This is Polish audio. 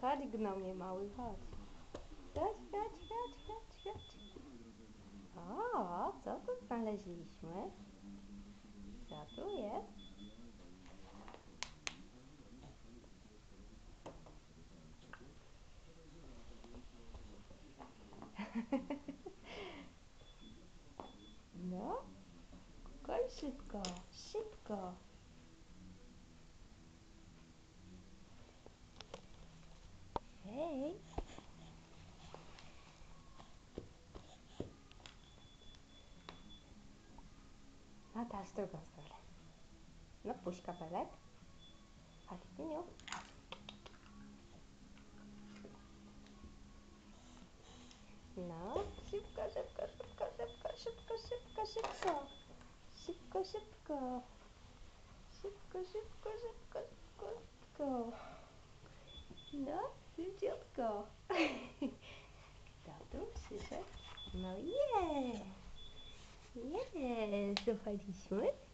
chodź gnomie mały, chodź. Chodź, chodź, chodź, chodź, chodź. O, co tu znaleźliśmy? Co tu jest? No, chodź szybko, szybko. Hej. A teraz drugą stronę. No, puść kapelek. Chodź, Piniu. No, szybko, szybko, szybko, szybko, szybko, szybko, szybko. Szybko, szybko. Szybko, szybko, szybko, szybko, szybko. No, szybciutko. Kto tu przyszedł? No jest. Jest, słuchaliśmy.